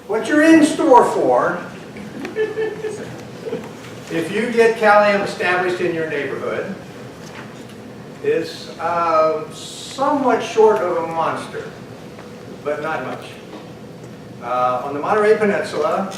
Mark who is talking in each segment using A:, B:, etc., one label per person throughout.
A: What you're in store for, if you get Cal-Am established in your neighborhood, is somewhat short of a monster, but not much. On the Monterey Peninsula,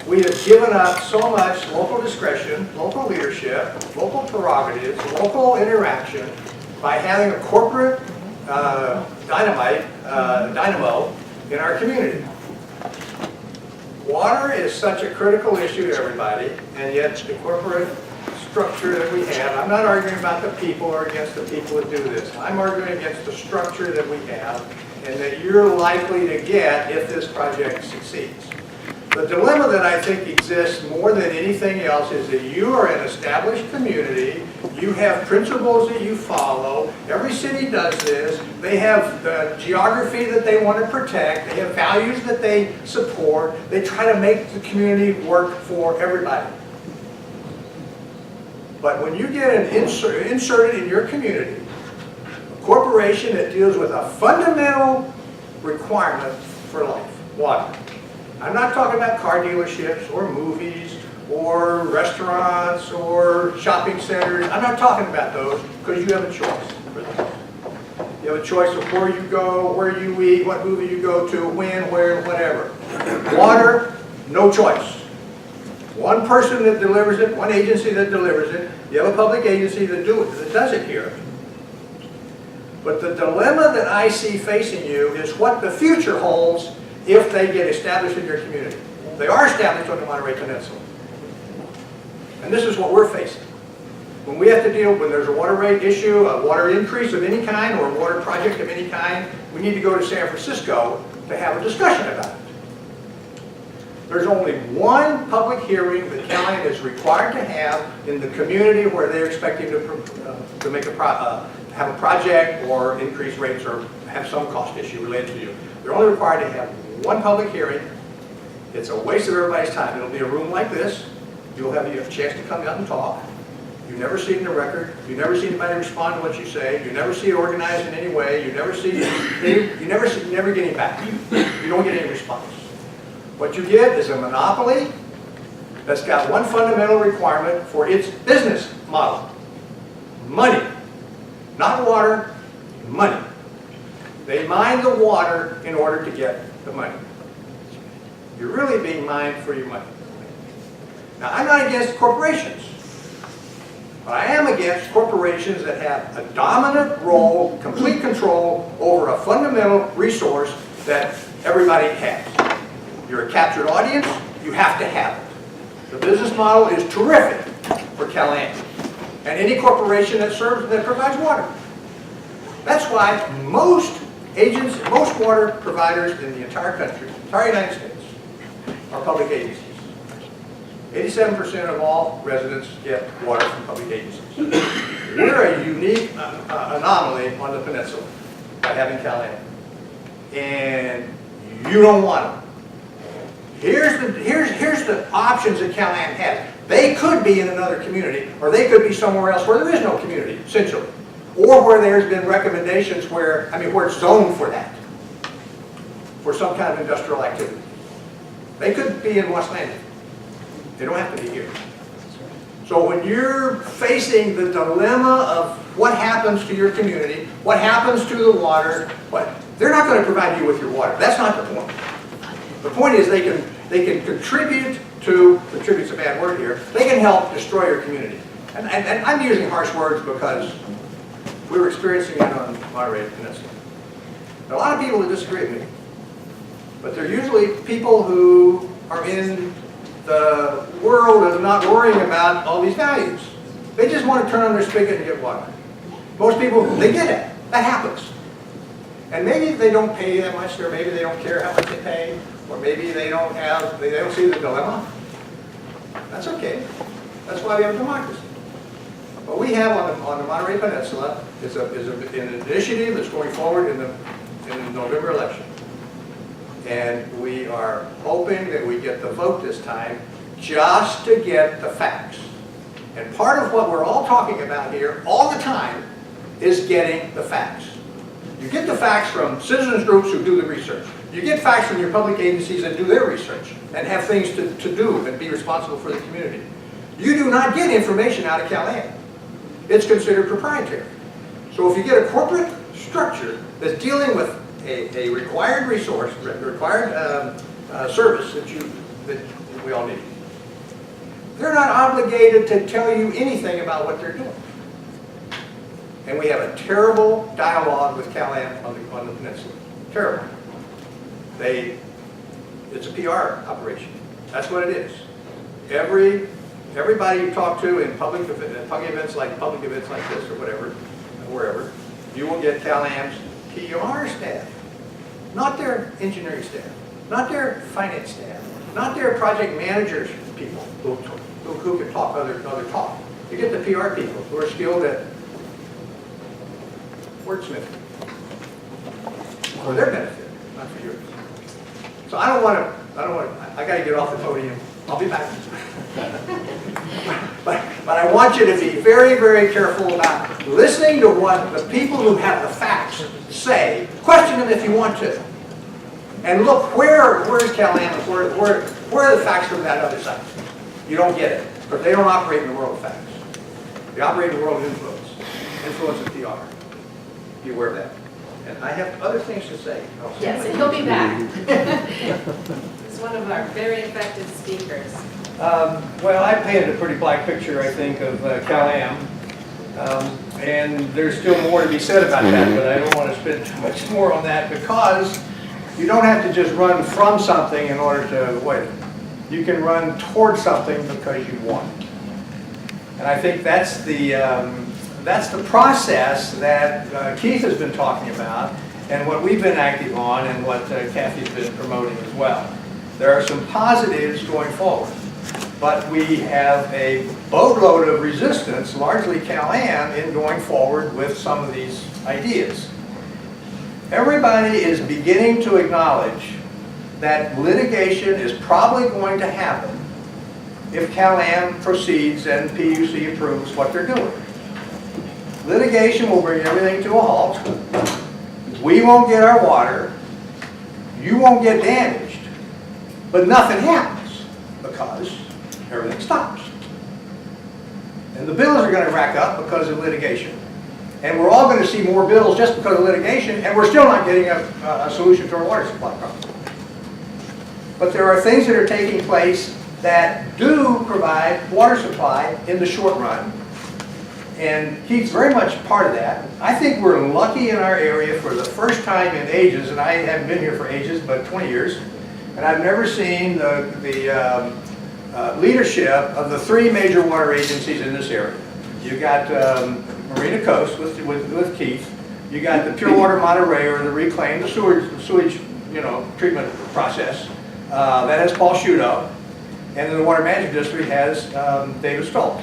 A: we have given up so much local discretion, local leadership, local prerogatives, local interaction by having a corporate dynamo in our community. Water is such a critical issue to everybody, and yet the corporate structure that we have, I'm not arguing about the people or against the people that do this. I'm arguing against the structure that we have and that you're likely to get if this project succeeds. The dilemma that I think exists more than anything else is that you are an established community, you have principles that you follow, every city does this, they have the geography that they want to protect, they have values that they support, they try to make the community work for everybody. But when you get an inserted in your community, a corporation that deals with a fundamental requirement for life, water. I'm not talking about car dealerships or movies or restaurants or shopping centers. I'm not talking about those because you have a choice for them. You have a choice of where you go, where you eat, what movie you go to, when, where, whatever. Water, no choice. One person that delivers it, one agency that delivers it. You have a public agency that does it here. But the dilemma that I see facing you is what the future holds if they get established in your community. They are established on the Monterey Peninsula. And this is what we're facing. When we have to deal, when there's a water rate issue, a water increase of any kind, or a water project of any kind, we need to go to San Francisco to have a discussion about it. There's only one public hearing that Cal-Am is required to have in the community where they're expecting to make have a project or increase rates or have some cost issue related to you. They're only required to have one public hearing. It's a waste of everybody's time. It'll be a room like this. You'll have a chance to come out and talk. You never see it in the record. You never see anybody respond to what you say. You never see it organized in any way. You never get any back. You don't get any response. What you get is a monopoly that's got one fundamental requirement for its business model. Money. Not water, money. They mine the water in order to get the money. You're really being mined for your money. Now, I'm not against corporations, but I am against corporations that have a dominant role, complete control over a fundamental resource that everybody has. You're a captured audience, you have to have it. The business model is terrific for Cal-Am and any corporation that provides water. That's why most water providers in the entire country, entire United States, are public agencies. 87% of all residents get water from public agencies. We're a unique anomaly on the peninsula by having Cal-Am. And you don't want them. Here's the options that Cal-Am has. They could be in another community, or they could be somewhere else where there is no community, essentially. Or where there's been recommendations where it's zoned for that, for some kind of industrial activity. They could be in West Landing. They don't have to be here. So when you're facing the dilemma of what happens to your community, what happens to the water, they're not going to provide you with your water. That's not the point. The point is they can contribute to, contribute's a bad word here, they can help destroy your community. And I'm using harsh words because we were experiencing it on Monterey Peninsula. Now, a lot of people that disagree with me, but they're usually people who are in the world of not worrying about all these values. They just want to turn on their spigot and get water. Most people, they get it. That happens. And maybe they don't pay that much, or maybe they don't care how much they pay, or maybe they don't see the dilemma. That's okay. That's why we have a democracy. What we have on the Monterey Peninsula is an initiative that's going forward in the November election. And we are hoping that we get the vote this time just to get the facts. And part of what we're all talking about here all the time is getting the facts. You get the facts from citizens groups who do the research. You get facts from your public agencies that do their research and have things to do and be responsible for the community. You do not get information out of Cal-Am. It's considered proprietary. So if you get a corporate structure that's dealing with a required resource, required service that we all need, they're not obligated to tell you anything about what they're doing. And we have a terrible dialogue with Cal-Am on the peninsula. Terrible. It's a PR operation. That's what it is. Everybody you talk to in public events like this or whatever, wherever, you will get Cal-Am's PR staff, not their engineering staff, not their finance staff, not their project managers people who can talk other talk. You get the PR people who are skilled at wordsmithing for their benefit, not for yours. So I got to get off the podium. I'll be back. but I want you to be very, very careful about listening to what the people who have the facts say. Question them if you want to. And look, where's Cal-Am? Where are the facts from that other side? You don't get it. Because they don't operate in the world of facts. They operate in the world of influence. Influence of PR. Be aware of that. And I have other things to say.
B: Yes, and he'll be back. He's one of our very effective speakers.
C: Well, I painted a pretty black picture, I think, of Cal-Am. And there's still more to be said about that, but I don't want to spend too much more on that because you don't have to just run from something in order to avoid it. You can run towards something because you want it. And I think that's the process that Keith has been talking about and what we've been active on and what Kathy's been promoting as well. There are some positives going forward, but we have a boatload of resistance, largely Cal-Am, in going forward with some of these ideas. Everybody is beginning to acknowledge that litigation is probably going to happen if Cal-Am proceeds and PUC approves what they're doing. Litigation will bring everything to a halt. We won't get our water. You won't get damaged. But nothing happens because everything stops. And the bills are going to rack up because of litigation. And we're all going to see more bills just because of litigation, and we're still not getting a solution to our water supply problem. But there are things that are taking place that do provide water supply in the short run. And Keith's very much part of that. I think we're lucky in our area for the first time in ages, and I haven't been here for ages, but 20 years, and I've never seen the leadership of the three major water agencies in this area. You got Marina Coast with Keith. You got the Pure Water Monterey, or the Reclaim, the sewage treatment process. That has Paul Shudo. And then the Water Management District has David Stolt.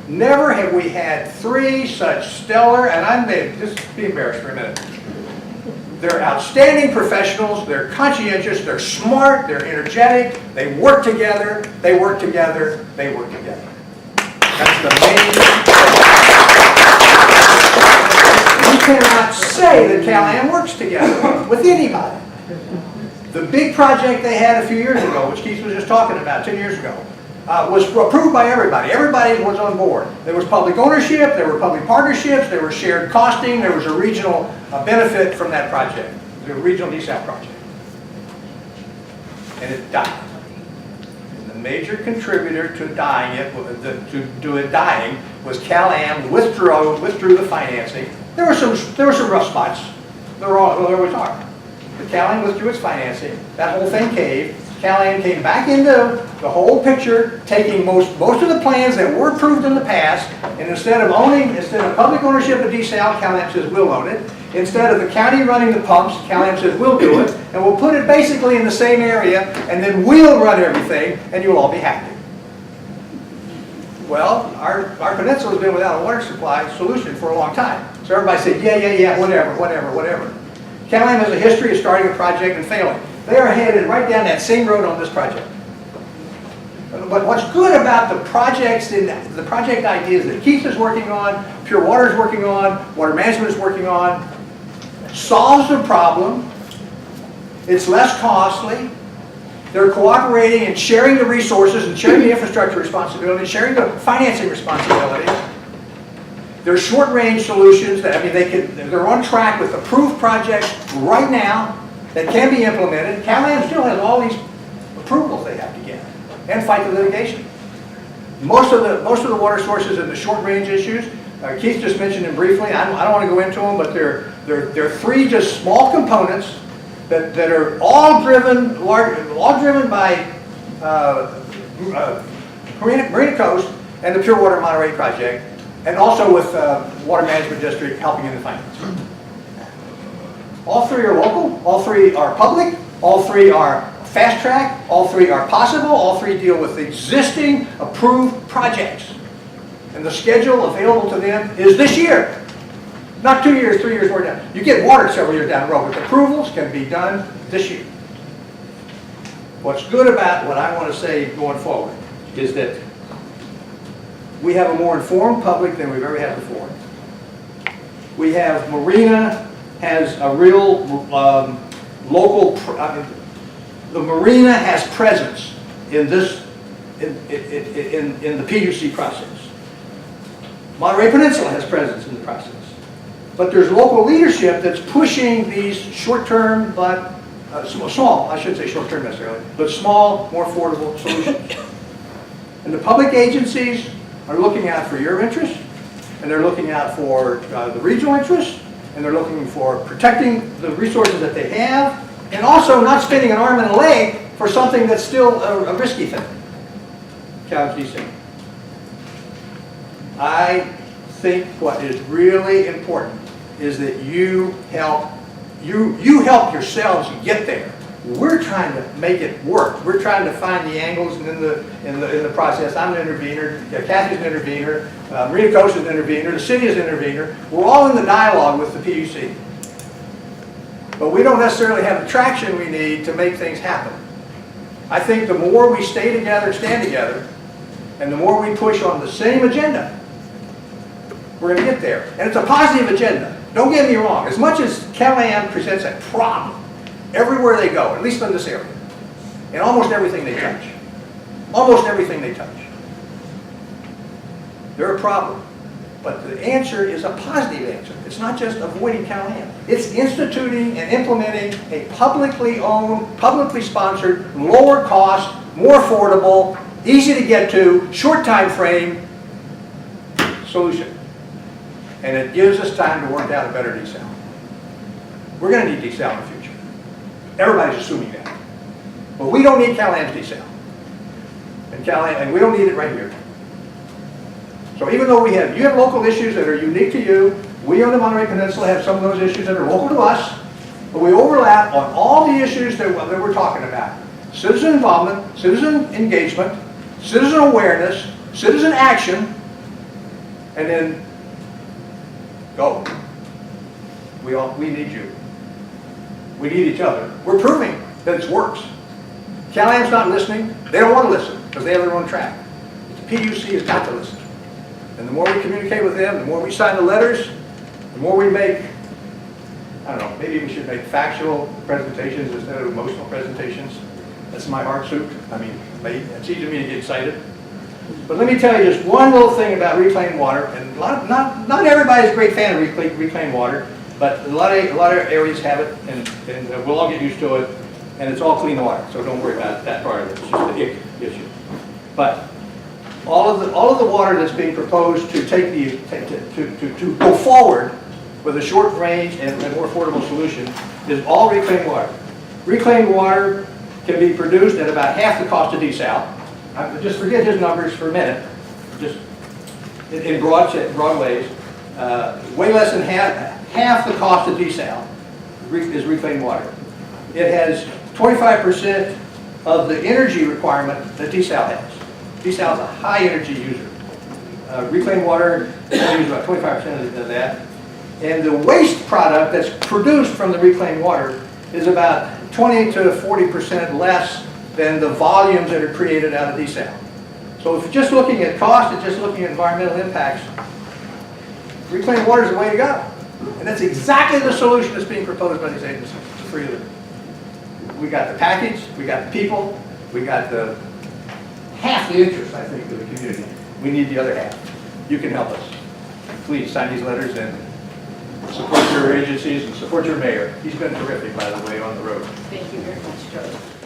C: Never have we had three such stellar, and I'm just be embarrassed for a minute. They're outstanding professionals, they're conscientious, they're smart, they're energetic, they work together, they work together, they work together. That's the main thing. You cannot say that Cal-Am works together with anybody. The big project they had a few years ago, which Keith was just talking about 10 years ago, was approved by everybody. Everybody was on board. There was public ownership, there were public partnerships, there was shared costing, there was a regional benefit from that project, the regional Desal project. And it died. And the major contributor to dying was Cal-Am withdrew the financing. There were some rough spots. There always are. But Cal-Am withdrew its financing. That whole thing caved. Cal-Am came back into the whole picture, taking most of the plans that were approved in the past, and instead of public ownership of Desal, Cal-Am says we'll own it. Instead of the county running the pumps, Cal-Am says we'll do it, and we'll put it basically in the same area, and then we'll run everything, and you'll all be happy. Well, our peninsula has been without a water supply solution for a long time. So everybody said, yeah, whatever. Cal-Am has a history of starting a project and failing. They are headed right down that same road on this project. But what's good about the projects and the project ideas that Keith is working on, Pure Water is working on, Water Management is working on, solves the problem,
A: It's less costly. They're cooperating and sharing the resources and sharing the infrastructure responsibility, sharing the financing responsibility. They're short-range solutions that, I mean, they're on track with approved projects right now that can be implemented. Cal-Am still has all these approvals they have to get and fight the litigation. Most of the water sources in the short-range issues, Keith just mentioned them briefly. I don't want to go into them, but they're three just small components that are all driven by Marina Coast and the Pure Water Monterey Project, and also with Water Management District helping in the finance. All three are local, all three are public, all three are fast track, all three are possible, all three deal with existing approved projects. And the schedule available to them is this year. Not 2 years, 3 years, more down. You get water several years down the road, but approvals can be done this year. What's good about what I want to say going forward is that we have a more informed public than we've ever had before. We have, Marina has a real local, the Marina has presence in this, in the PUC process. Monterey Peninsula has presence in the process. But there's local leadership that's pushing these short-term, but small, I shouldn't say short-term necessarily, but small, more affordable solutions. And the public agencies are looking out for your interest, and they're looking out for the regional interest, and they're looking for protecting the resources that they have, and also not spending an arm and a leg for something that's still a risky thing. Cal-Am Desal. I think what is really important is that you help yourselves get there. We're trying to make it work. We're trying to find the angles in the process. I'm an intervener. Kathy's an intervener. Marina Coast is an intervener. The city is an intervener. We're all in the dialogue with the PUC. But we don't necessarily have the traction we need to make things happen. I think the more we stay together, stand together, and the more we push on the same agenda, we're going to get there. And it's a positive agenda. Don't get me wrong. As much as Cal-Am presents a problem everywhere they go, at least in this area, in almost everything they touch. Almost everything they touch. They're a problem. But the answer is a positive answer. It's not just avoiding Cal-Am. It's instituting and implementing a publicly owned, publicly sponsored, lower cost, more affordable, easy to get to, short time frame solution. And it gives us time to work out a better desal. We're going to need desal in the future. Everybody's assuming that. But we don't need Cal-Am's desal. And we don't need it right here. So even though you have local issues that are unique to you, we on the Monterey Peninsula have some of those issues that are local to us, but we overlap on all the issues that we're talking about. Citizen involvement, citizen engagement, citizen awareness, citizen action, and then go. We need you. We need each other. We're proving that it works. Cal-Am's not listening. They don't want to listen because they have their own track. The PUC has got to listen. And the more we communicate with them, the more we sign the letters, the more we make, I don't know, maybe we should make factual presentations instead of emotional presentations. That's my heart soup. I mean, it's easy for me to get excited. But let me tell you just one little thing about reclaimed water, and not everybody's a great fan of reclaimed water, but a lot of areas have it, and we'll all get used to it, and it's all clean water, so don't worry about that part of it. It's just the ick issue. But all of the water that's being proposed to to go forward with a short range and more affordable solution is all reclaimed water. Reclaimed water can be produced at about half the cost of desal. Just forget his numbers for a minute. Just in broad ways, way less than half the cost of desal is reclaimed water. It has 25% of the energy requirement that desal has. Desal is a high energy user. Reclaimed water uses about 25% of that. And the waste product that's produced from the reclaimed water is about 20 to 40% less than the volumes that are created out of desal. So if you're just looking at cost and just looking at environmental impacts, reclaimed water is the way to go. And that's exactly the solution that's being proposed by these agencies, the three of them.
C: we got the package, we got the people, we got the half the interest, I think, of the community. We need the other half. You can help us. Please sign these letters and support your agencies and support your mayor. He's been terrific, by the way, on the road.
B: Thank you very much, Joe.